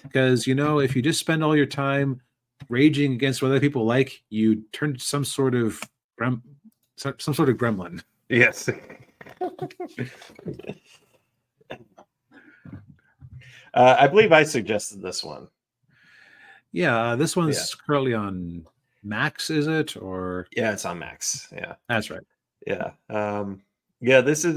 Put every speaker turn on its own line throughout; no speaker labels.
Because, if you just spend all your time raging against what other people like, you turn to some sort of gremlin.
Yes. I believe I suggested this one.
Yeah, this one's currently on Max, is it? Or
yeah, it's on Max. Yeah,
that's right.
Yeah, this is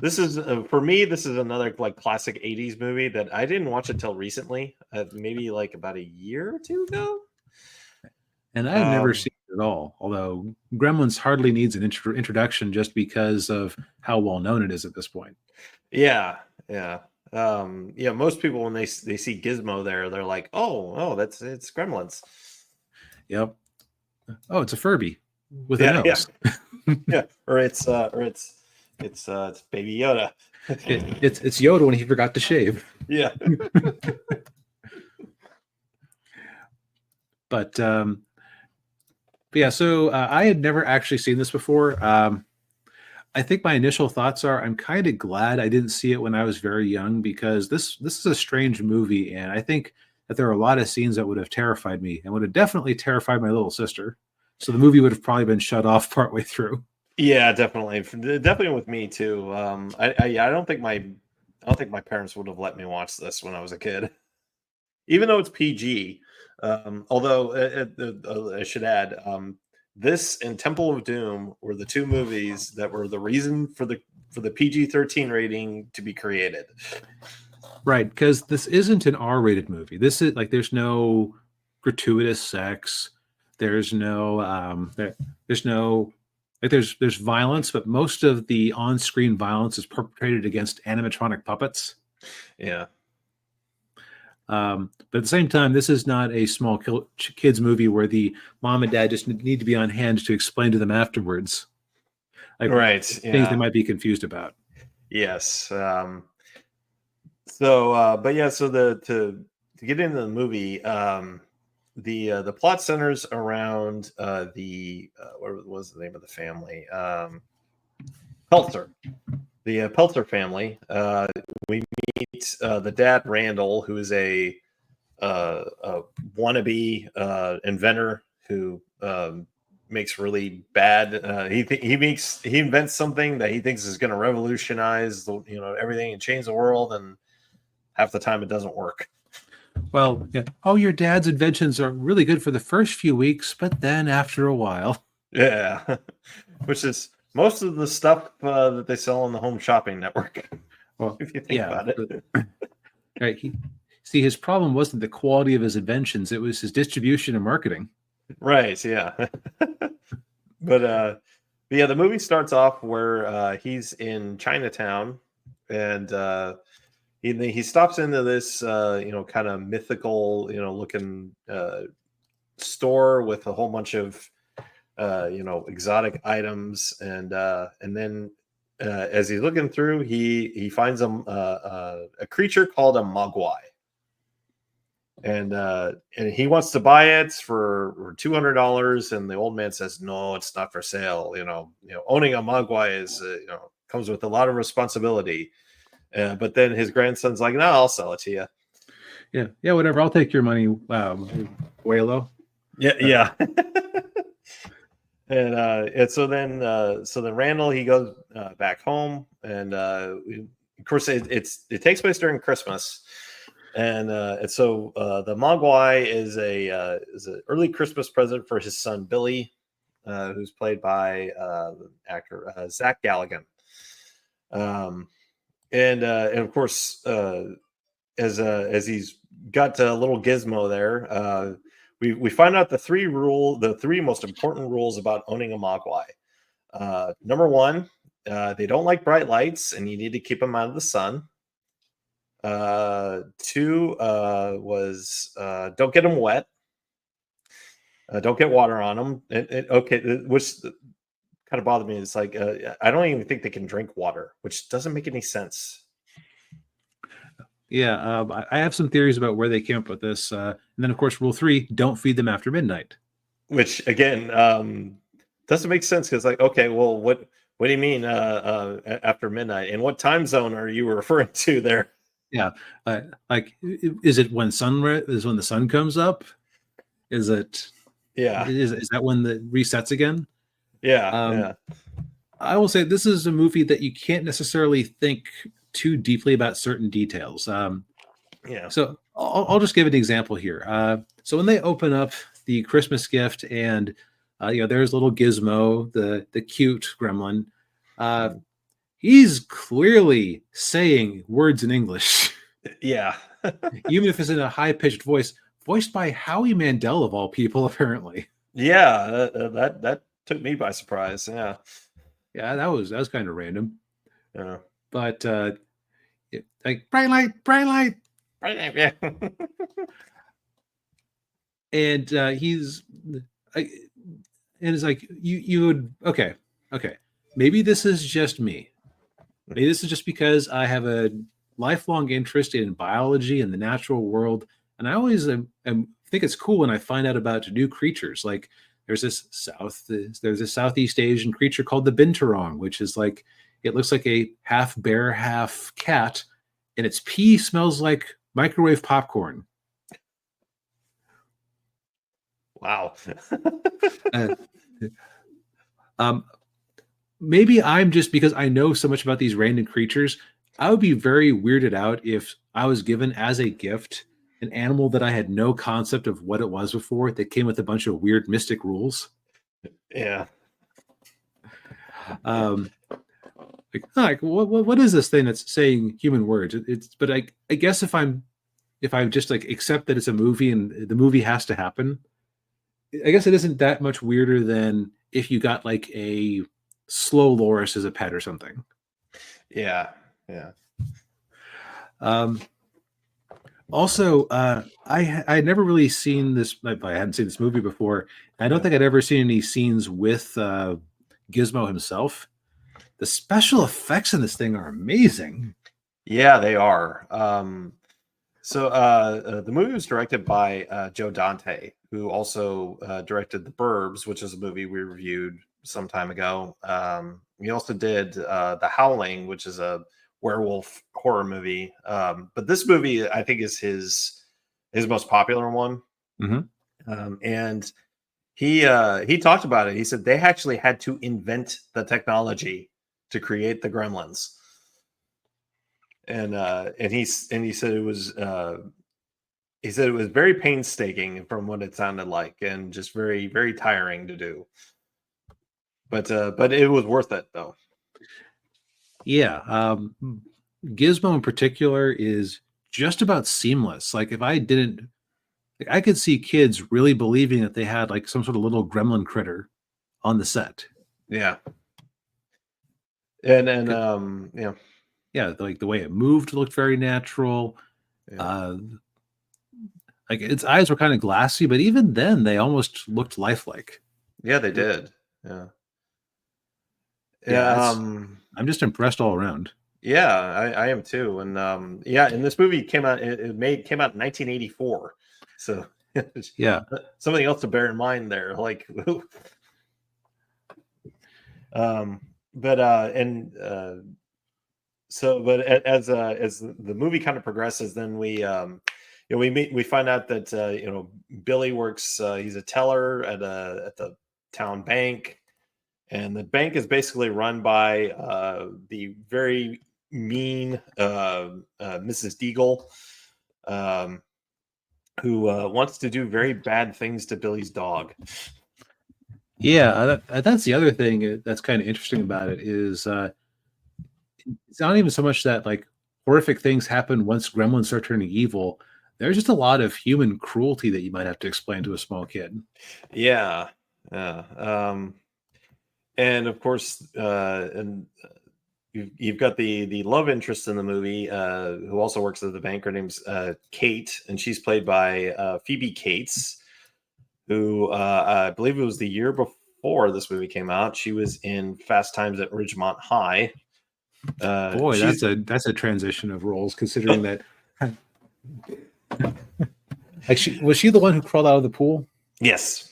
this is for me. This is another like classic '80s movie that I didn't watch until recently, maybe like about a year or two ago.
And I've never seen it at all. Although Gremlins hardly needs an introduction just because of how well known it is at this point.
Yeah. Most people when they see Gizmo there, they're like, "Oh, it's Gremlins."
Yep. Oh, it's a Furby with a nose.
Yeah, or it's Baby Yoda.
It's Yoda when he forgot to shave.
Yeah.
But yeah, so I had never actually seen this before. I think my initial thoughts are I'm kind of glad I didn't see it when I was very young, because this is a strange movie, and I think that there are a lot of scenes that would have terrified me and would have definitely terrified my little sister. So the movie would have probably been shut off partway through.
Yeah, definitely with me too. I don't think my parents would have let me watch this when I was a kid, even though it's PG. Although I should add, this and Temple of Doom were the two movies that were the reason for the PG-13 rating to be created.
Right, because this isn't an R-rated movie. This is like there's no gratuitous sex. There's no there's violence, but most of the on-screen violence is perpetrated against animatronic puppets.
Yeah.
But at the same time, this is not a small kids movie where the mom and dad just need to be on hand to explain to them afterwards, like things they might be confused about.
Yes. To get into the movie, the plot centers around what was the name of the family? Peltzer. The Peltzer family. We meet the dad, Randall, who is a wannabe inventor who makes really bad. He invents something that he thinks is going to revolutionize everything and change the world, and half the time it doesn't work.
Well, yeah. Oh, your dad's inventions are really good for the first few weeks, but then after a while,
yeah, which is most of the stuff that they sell on the Home Shopping Network.
Well,
if you think about it,
right? His problem wasn't the quality of his inventions; it was his distribution and marketing.
Right. Yeah. But the movie starts off where he's in Chinatown, and he stops into this kind of mythical looking store with a whole bunch of exotic items, and then as he's looking through, he finds a creature called a Mogwai, and he wants to buy it for $200, and the old man says, "No, it's not for sale. Owning a Mogwai is comes with a lot of responsibility." But then his grandson's like, "No, I'll sell it to you."
Yeah, whatever. I'll take your money, Wailo.
Yeah. And so then Randall, he goes back home, and of course it takes place during Christmas, and so the Mogwai is an early Christmas present for his son Billy, who's played by the actor Zach Galligan. And of course, as he's got a little gizmo there, we find out the three most important rules about owning a Mogwai. Number one, they don't like bright lights, and you need to keep them out of the sun. Two was don't get them wet. Don't get water on them. Which kind of bothered me. It's like I don't even think they can drink water, which doesn't make any sense.
Yeah, I have some theories about where they came up with this. And then, of course, rule 3, don't feed them after midnight.
Which, again, doesn't make sense, because, like, okay, well, what do you mean after midnight? And what time zone are you referring to there?
Yeah, like is it when when the sun comes up? Is it
Yeah,
is that when the resets again?
yeah,
Um,
yeah,
I will say this is a movie that you can't necessarily think too deeply about certain details.
yeah,
So I'll just give an example here. So when they open up the Christmas gift, and there's little Gizmo, the cute gremlin. Uh,
mm,
he's clearly saying words in English,
yeah,
even if it's in a high pitched voice, voiced by Howie Mandel of all people, apparently.
yeah. That took me by surprise. Yeah,
Yeah, that was kind of random,
yeah,
but like bright light,
yeah,
and he's I, and it's like you would okay, maybe this is just me. Maybe this is just because I have a lifelong interest in biology and the natural world, and I always think it's cool when I find out about new creatures. Like there's this Southeast Asian creature called the binturong, which is like it looks like a half bear, half cat, and its pee smells like microwave popcorn.
wow.
Uh, um, maybe I'm just because I know so much about these random creatures. I would be very weirded out if I was given as a gift an animal that I had no concept of what it was before that came with a bunch of weird mystic rules.
Yeah,
Um, like what is this thing that's saying human words? It's but I guess if I just like accept that it's a movie and the movie has to happen, I guess it isn't that much weirder than if you got like a slow loris as a pet or something.
yeah, yeah.
Um, Also, I had never really seen this. I hadn't seen this movie before. I don't
Yeah.
think I'd ever seen any scenes with Gizmo himself. The special effects in this thing are amazing.
Yeah, they are. The movie was directed by Joe Dante, who also directed The Burbs, which is a movie we reviewed some time ago. He also did The Howling, which is a werewolf horror movie. But this movie, I think, is his most popular one.
Hmm.
And he talked about it. He said they actually had to invent the technology to create the Gremlins, and he said it was very painstaking from what it sounded like, and just very very tiring to do. But it was worth it though.
Yeah, Gizmo in particular is just about seamless. Like if I didn't, like, I could see kids really believing that they had like some sort of little gremlin critter on the set.
Yeah, and
'Cause-
yeah,
Yeah, like the way it moved looked very natural.
yeah,
Uh, like its eyes were kind of glassy, but even then they almost looked lifelike.
yeah, they did. Yeah,
Yeah,
yeah,
it's I'm just impressed all around.
yeah. I am too. And yeah, and this movie came out. Came out in 1984. So
Yeah.
something else to bear in mind there. Like, um, but and so but as the movie kind of progresses, then we find out that Billy works, he's a teller at the town bank, and the bank is basically run by the very mean Mrs. Deagle, um, who wants to do very bad things to Billy's dog.
Yeah, that's the other thing that's kind of interesting about it is it's not even so much that like horrific things happen once gremlins start turning evil. There's just a lot of human cruelty that you might have to explain to a small kid.
Yeah, yeah. And of course, and you've got the love interest in the movie, who also works at the bank. Her name's Kate, and she's played by Phoebe Cates, who I believe it was the year before this movie came out. She was in Fast Times at Ridgemont High.
Boy,
She's
that's a transition of roles considering that like she the one who crawled out of the pool?
yes,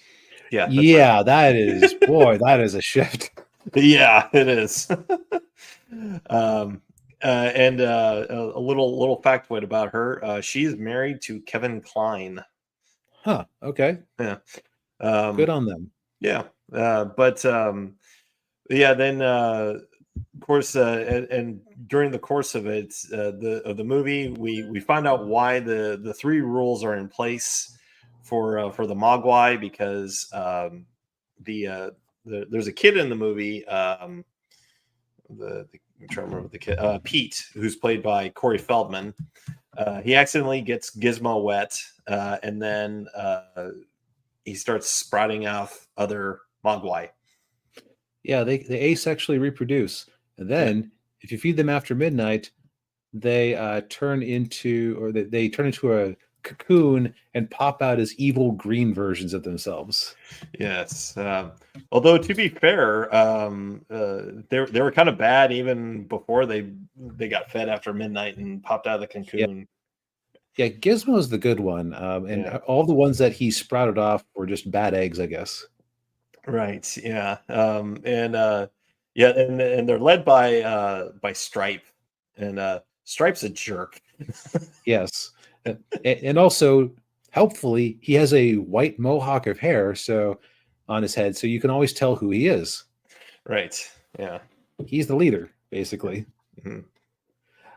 yeah, that's right.
Yeah, that is a shift.
Yeah, it is. um, And a little factoid about her: she's married to Kevin Kline.
Huh. Okay.
Yeah,
Good
um,
on them.
yeah, but yeah. Then, of course, and during the course of it, the movie, we find out why the three rules are in place for the Mogwai, because the, there's a kid in the movie. I'm trying to remember the kid, Pete, who's played by Corey Feldman. He accidentally gets Gizmo wet, and then he starts sprouting out other Mogwai.
Yeah, they asexually reproduce, and
Yeah,
then if you feed them after midnight, they they turn into a cocoon and pop out as evil green versions of themselves.
yes. Although to be fair, they were kind of bad even before they got fed after midnight and popped out of the
Yeah,
cocoon.
yeah. Gizmo's the good one, and
Yeah.
all the ones that he sprouted off were just bad eggs, I guess.
Right. Yeah. And yeah, and they're led by Stripe, and Stripe's a jerk.
Yes, and also helpfully, he has a white mohawk of hair on his head, so you can always tell who he is.
Right. Yeah.
He's the leader, basically.
Mhm.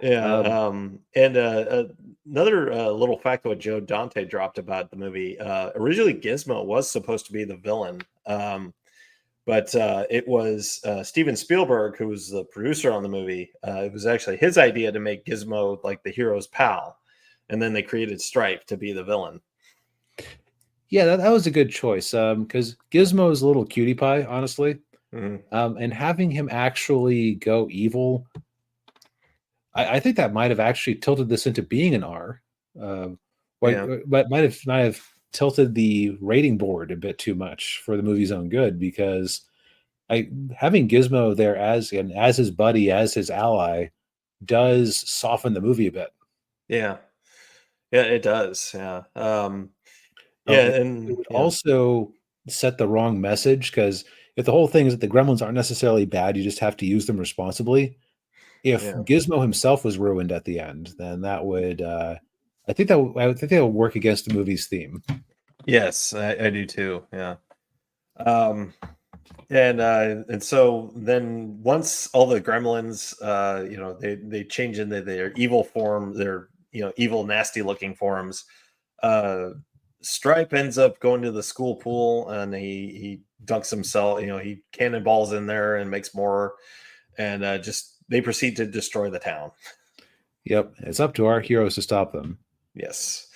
Yeah.
Um,
And another little fact what Joe Dante dropped about the movie. Originally, Gizmo was supposed to be the villain. But it was Steven Spielberg, who was the producer on the movie. It was actually his idea to make Gizmo like the hero's pal, and then they created Stripe to be the villain.
yeah, that was a good choice because Gizmo is a little cutie pie, honestly.
Mhm.
And having him actually go evil, I think that might have actually tilted this into being an R.
Yeah,
But might have tilted the rating board a bit too much for the movie's own good because having Gizmo there as his buddy, as his ally, does soften the movie a bit.
yeah, yeah. It does. Yeah, yeah,
It
and
would
yeah,
also set the wrong message because if the whole thing is that the gremlins aren't necessarily bad, you just have to use them responsibly. If
yeah.
Gizmo himself was ruined at the end, then that would I would think that would work against the movie's theme.
Yes, I do too. Yeah. Um, and so then once all the gremlins, they change into their evil form, their evil, nasty looking forms. Uh, Stripe ends up going to the school pool and he dunks himself. He cannonballs in there and makes more, and just they proceed to destroy the town.
Yep, it's up to our heroes to stop them.
Yes.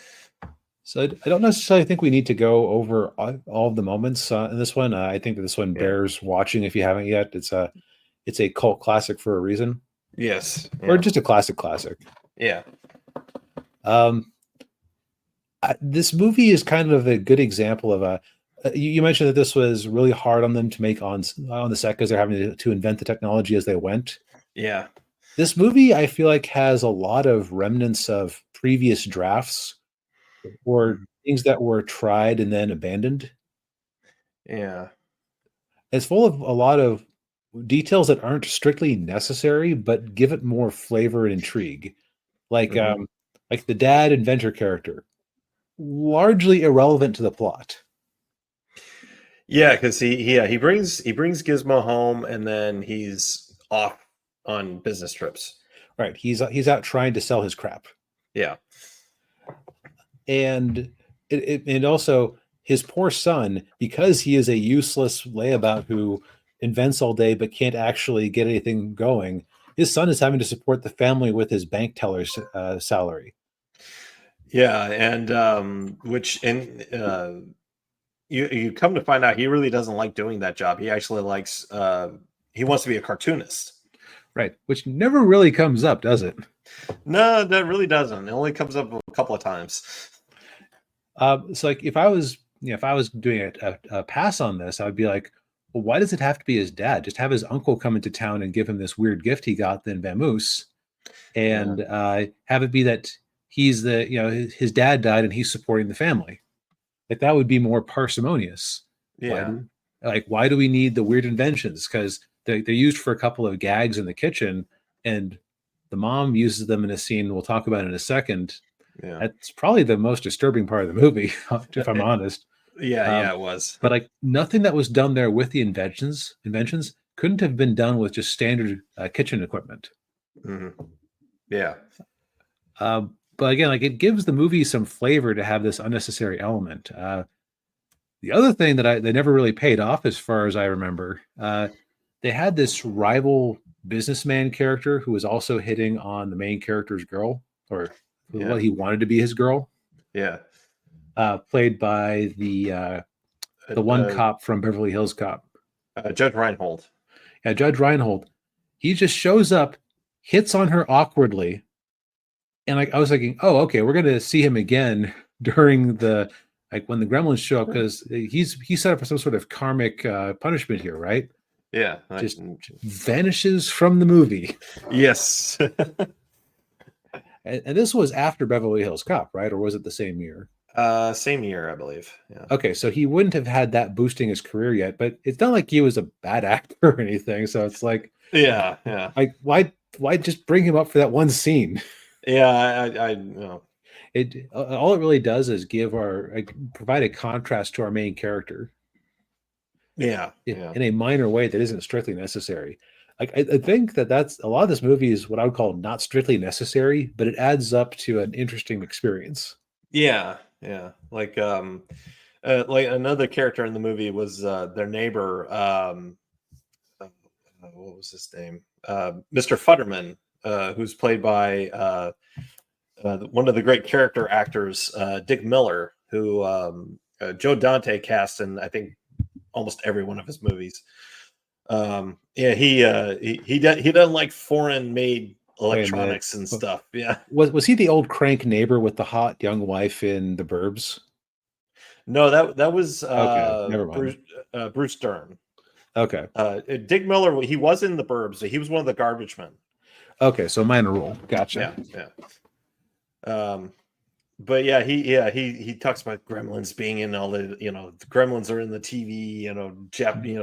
So I don't necessarily think we need to go over all of the moments in this one. I think that this one
Yeah.
bears watching if you haven't yet. It's a cult classic for a reason,
Yes.
or
Yeah.
just a classic.
Yeah.
Um, this movie is kind of a good example of a. You mentioned that this was really hard on them to make on the set because they're having to invent the technology as they went.
Yeah.
This movie, I feel like, has a lot of remnants of previous drafts or
Mhm.
things that were tried and then abandoned.
Yeah.
It's full of a lot of details that aren't strictly necessary, but give it more flavor and intrigue. Like
Hmm.
um, like the dad inventor character, largely irrelevant to the plot.
Yeah, because he brings Gizmo home and then he's off on business trips.
Right? He's out trying to sell his crap,
Yeah.
and and also his poor son, because he is a useless layabout who invents all day but can't actually get anything going. His son is having to support the family with his bank teller's salary.
Yeah, and which and you come to find out he really doesn't like doing that job. He actually likes he wants to be a cartoonist.
Right, which never really comes up, does it?
No, that really doesn't. It only comes up a couple of times.
So like if I was doing a pass on this, I would be like, well, why does it have to be his dad? Just have his uncle come into town and give him this weird gift he got in Vamoose,
Yeah.
and have it be that he's his dad died and he's supporting the family. Like that would be more parsimonious. Why
Yeah.
do why do we need the weird inventions? Because they're used for a couple of gags in the kitchen, and the mom uses them in a scene we'll talk about in a second.
Yeah.
That's probably the most disturbing part of the movie, if I'm honest.
Yeah, it was.
But like nothing that was done there with the inventions couldn't have been done with just standard kitchen equipment.
Yeah.
But again, like it gives the movie some flavor to have this unnecessary element. The other thing that they never really paid off, as far as I remember, they had this rival businessman character who was also hitting on the main character's girl, or what he wanted to be his girl.
Yeah.
Played by the one cop from Beverly Hills Cop,
Judge Reinhold.
Yeah, Judge Reinhold. He just shows up, hits on her awkwardly, and like I was thinking, oh, okay, we're gonna see him again during the when the Gremlins show up, because he's set up for some sort of karmic punishment here, right?
Yeah,
just vanishes from the movie.
Yes.
And this was after Beverly Hills Cop, right? Or was it the same year?
Same year, I believe. Yeah.
Okay, so he wouldn't have had that boosting his career yet, but it's not like he was a bad actor or anything. So it's like,
yeah.
Like, why just bring him up for that one scene?
Yeah, I know.
It all it really does is provide a contrast to our main character.
Yeah,
in a minor way that isn't strictly necessary. Like I think that's a lot of this movie is what I would call not strictly necessary, but it adds up to an interesting experience.
Yeah. Like another character in the movie was their neighbor. What was his name? Mr. Futterman, who's played by one of the great character actors, Dick Miller, who Joe Dante cast in, I think, almost every one of his movies. He doesn't like foreign made electronics and stuff. Yeah.
Was he the old crank neighbor with the hot young wife in The Burbs?
No, that was
okay, never mind.
Bruce Dern.
Okay.
Dick Miller, he was in The Burbs. He was one of the garbage men.
Okay, so minor role. Gotcha.
Yeah. But yeah, he talks about Gremlins being in all the, the Gremlins are in the TV,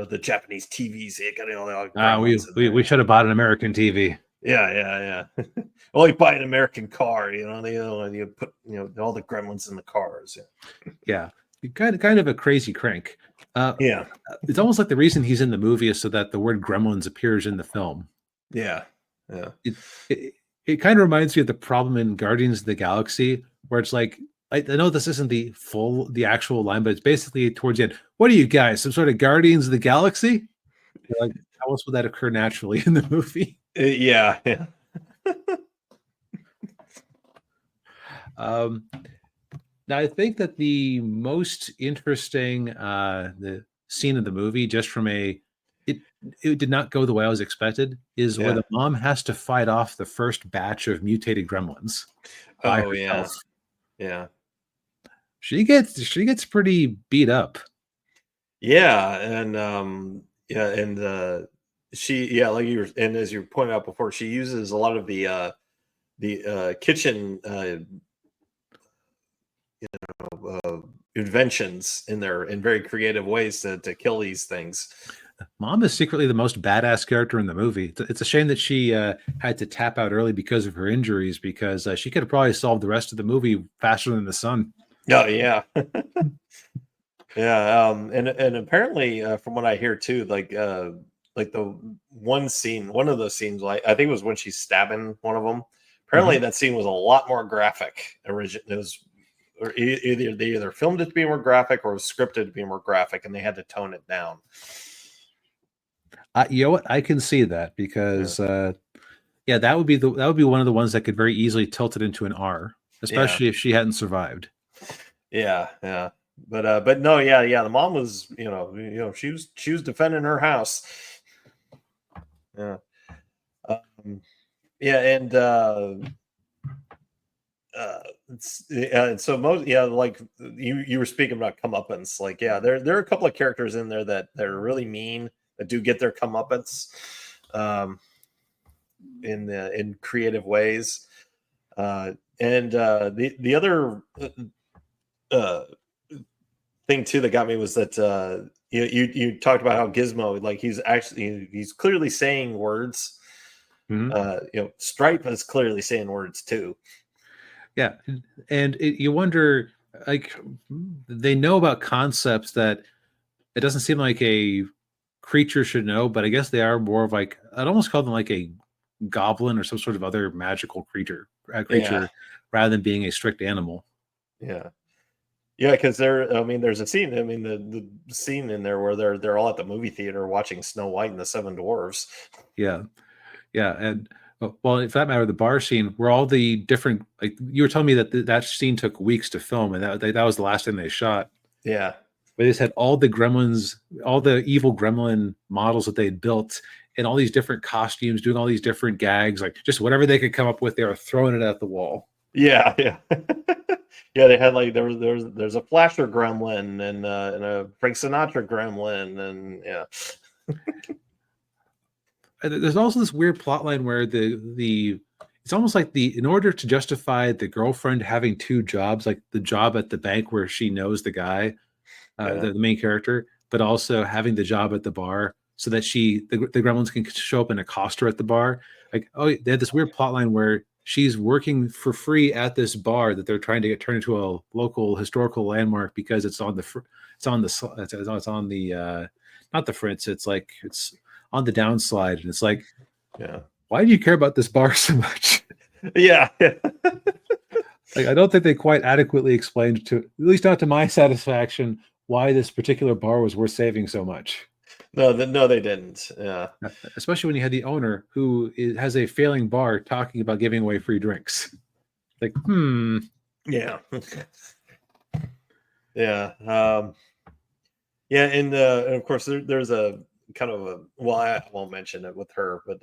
the Japanese TVs. They got all
we should have bought an American TV.
Yeah. Well, you buy an American car, you put all the Gremlins in the cars.
Yeah. Kind of a crazy crank.
Yeah.
It's almost like the reason he's in the movie is so that the word Gremlins appears in the film.
Yeah.
It kind of reminds me of the problem in Guardians of the Galaxy, where it's like, I know this isn't the actual line, but it's basically towards the end. What are you guys, some sort of Guardians of the Galaxy? Like, how else would that occur naturally in the movie?
Yeah.
Now, I think that the most interesting the scene of the movie, just from it did not go the way I was expected, is where the mom has to fight off the first batch of mutated gremlins by herself.
Yeah.
She gets pretty beat up.
Yeah, and she like you were, and as you pointed out before, she uses a lot of the kitchen inventions in very creative ways to kill these things.
Mom is secretly the most badass character in the movie. It's a shame that she had to tap out early because of her injuries, because she could have probably solved the rest of the movie faster than the son.
Oh, yeah. Yeah. And apparently, from what I hear too, like the one of those scenes, like I think it was when she's stabbing one of them. Apparently, that scene was a lot more graphic. It was, or they either filmed it to be more graphic or was scripted to be more graphic, and they had to tone it down.
You know what? I can see that, because that would be one of the ones that could very easily tilt it into an R, especially if she hadn't survived.
Yeah. But no, the mom was, she was defending her house. Yeah. And so like you were speaking about comeuppance. Like, there are a couple of characters in there that are really mean, that do get their comeuppance in creative ways. And the other thing too that got me was that you talked about how Gizmo, like, he's clearly saying words
Mhm.
Stripe is clearly saying words too.
Yeah, and you wonder, like, they know about concepts that it doesn't seem like a creature should know, but I guess they are more of like, I'd almost call them like a goblin or some sort of other magical
Yeah,
creature rather than being a strict animal.
yeah. Yeah, because I mean, there's a scene. I mean, the scene in there where they're all at the movie theater watching Snow White and the Seven Dwarfs.
Yeah, yeah, and well, for that matter, the bar scene where all the different, like you were telling me that that scene took weeks to film, and that was the last thing they shot.
Yeah,
They just had all the gremlins, all the evil gremlin models that they had built, in all these different costumes, doing all these different gags, like just whatever they could come up with, they were throwing it at the wall.
yeah, yeah. Yeah, they had like there's a Flasher Gremlin and a Frank Sinatra Gremlin and yeah.
And there's also this weird plot line where the it's almost like the in order to justify the girlfriend having two jobs, like the job at the bank where she knows the guy,
Yeah.
the main character, but also having the job at the bar so that the gremlins can show up and accost her at the bar. Like, oh, they had this weird plot line where she's working for free at this bar that they're trying to get turned into a local historical landmark because it's on the it's on the not the fritz, it's like it's on the downslide, and it's like,
Yeah.
why do you care about this bar so much?
Yeah.
Like, I don't think they quite adequately explained, to at least not to my satisfaction, why this particular bar was worth saving so much.
No, they didn't. Yeah.
Especially when you had the owner who has a failing bar talking about giving away free drinks. Like,
Yeah. Yeah. Yeah, and of course there's a kind of a well, I won't mention it with her, but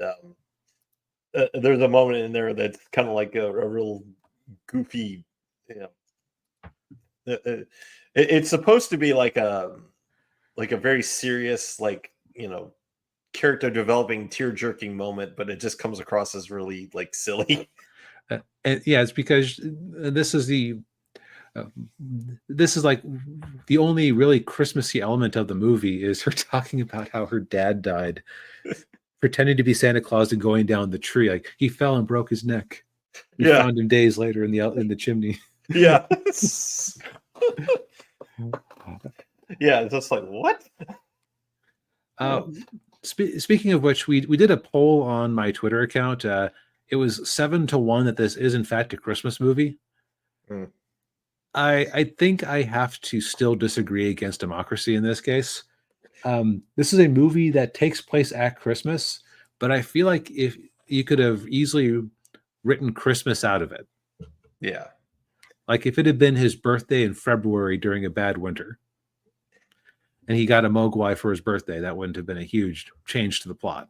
there's a moment in there that's kind of like a real goofy, you know. It's supposed to be like a very serious, like character developing, tear jerking moment, but it just comes across as really like silly.
and yeah, it's because this is the uh, this is like the only really Christmassy element of the movie is her talking about how her dad died, pretending to be Santa Claus and going down the tree. Like, he fell and broke his neck. We
Yeah,
found him days later in the chimney.
yeah, yeah. Just like what?
Uh, Speaking of which, we did a poll on my Twitter account. It was 7-1 that this is in fact a Christmas movie.
Mm.
I think I have to still disagree against democracy in this case. This is a movie that takes place at Christmas, but I feel like if you could have easily written Christmas out of it,
Yeah,
like if it had been his birthday in February during a bad winter, and he got a Mogwai for his birthday, that wouldn't have been a huge change to the plot.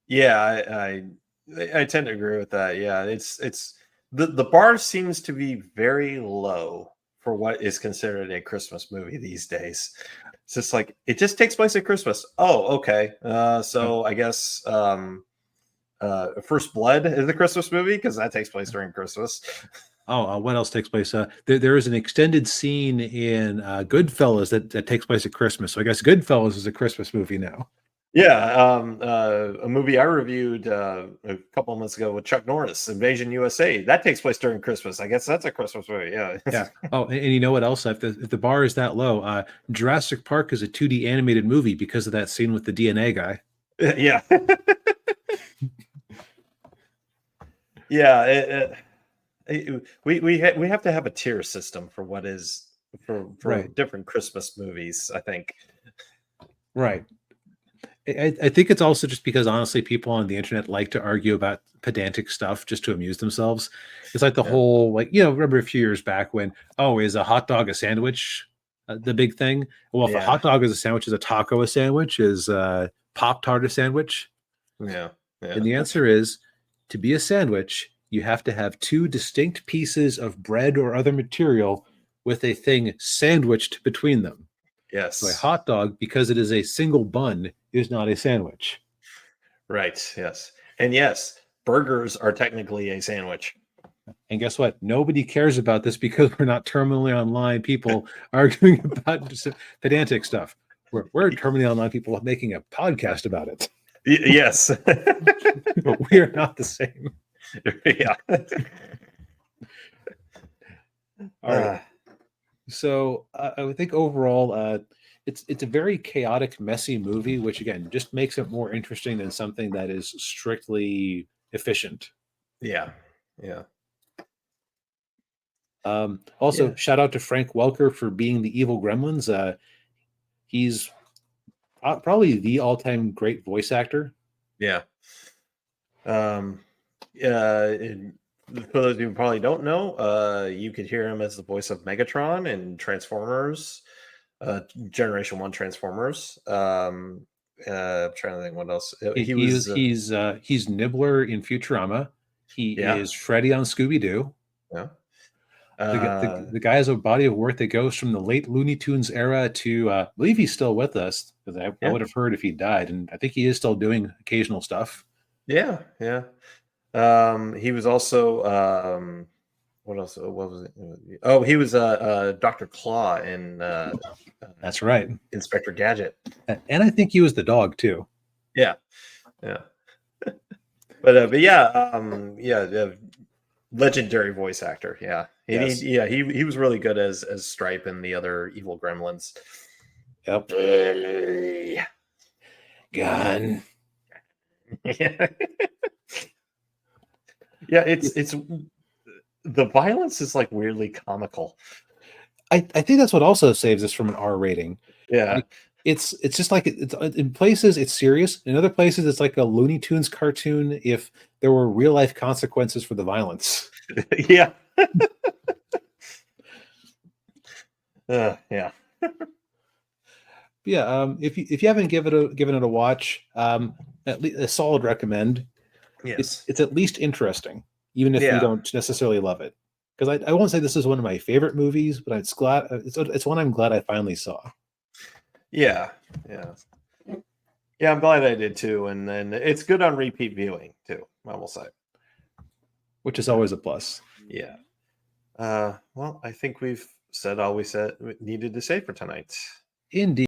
yeah. I tend to agree with that. Yeah, it's the bar seems to be very low for what is considered a Christmas movie these days. It's just like it just takes place at Christmas. Oh, okay. So I guess First Blood is a Christmas movie because that takes place during Christmas.
Oh, what else takes place? There is an extended scene in Goodfellas that takes place at Christmas. So I guess Goodfellas is a Christmas movie now.
Yeah, a movie I reviewed a couple of months ago with Chuck Norris, Invasion USA. That takes place during Christmas. I guess that's a Christmas movie. Yeah.
Yeah. Oh, and you know what else? If the bar is that low, Jurassic Park is a 2D animated movie because of that scene with the DNA guy.
Yeah. Yeah. We have to have a tier system for what is for
Right.
different Christmas movies, I think.
Right. I think it's also just because honestly, people on the internet like to argue about pedantic stuff just to amuse themselves. It's like the
Yeah.
whole, like, remember a few years back when, oh, is a hot dog a sandwich? The big thing. Well, if a
Yeah.
hot dog is a sandwich, is a taco a sandwich? Is Pop-Tart a sandwich?
Yeah.
And the answer is, to be a sandwich, you have to have two distinct pieces of bread or other material with a thing sandwiched between them.
Yes.
So a hot dog, because it is a single bun, is not a sandwich.
Right. Yes. And yes, burgers are technically a sandwich.
And guess what? Nobody cares about this because we're not terminally online people arguing about pedantic stuff. We're terminally online people making a podcast about it.
Yes.
We are not the same.
Yeah.
All right. So I would think overall, it's a very chaotic, messy movie, which again just makes it more interesting than something that is strictly efficient.
Yeah. Yeah.
Also,
Yeah.
shout out to Frank Welker for being the evil Gremlins. He's probably the all-time great voice actor.
Yeah. For those who probably don't know, you could hear him as the voice of Megatron in Transformers, Generation One Transformers. I'm trying to think what else. He was,
He's Nibbler in Futurama. He
yeah,
is Freddy on Scooby Doo.
yeah,
The guy has a body of work that goes from the late Looney Tunes era to I believe he's still with us, because I
yeah,
would have heard if he died, and I think he is still doing occasional stuff.
yeah, yeah. He was also what else? What was it? Oh, he was Dr. Claw in
That's right.
Inspector Gadget.
And I think he was the dog too.
Yeah, yeah. But yeah, legendary voice actor. Yeah,
Yes.
he was really good as Stripe and the other evil gremlins.
Yep. Gun.
Yeah, yeah. It's the violence is like weirdly comical.
I think that's what also saves us from an R rating.
Yeah,
Like, it's just like it's in places it's serious, in other places it's like a Looney Tunes cartoon if there were real life consequences for the violence.
yeah, yeah.
Yeah, if you haven't given it a watch, at least a solid recommend.
Yes.
It's at least interesting, even if you
Yeah.
don't necessarily love it. Because I won't say this is one of my favorite movies, but it's one I'm glad I finally saw.
Yeah. Yeah. Yeah, I'm glad I did too. And then it's good on repeat viewing too, I will say.
Which is always a plus.
Yeah. Well, I think we've said all we needed to say for tonight.
Indeed.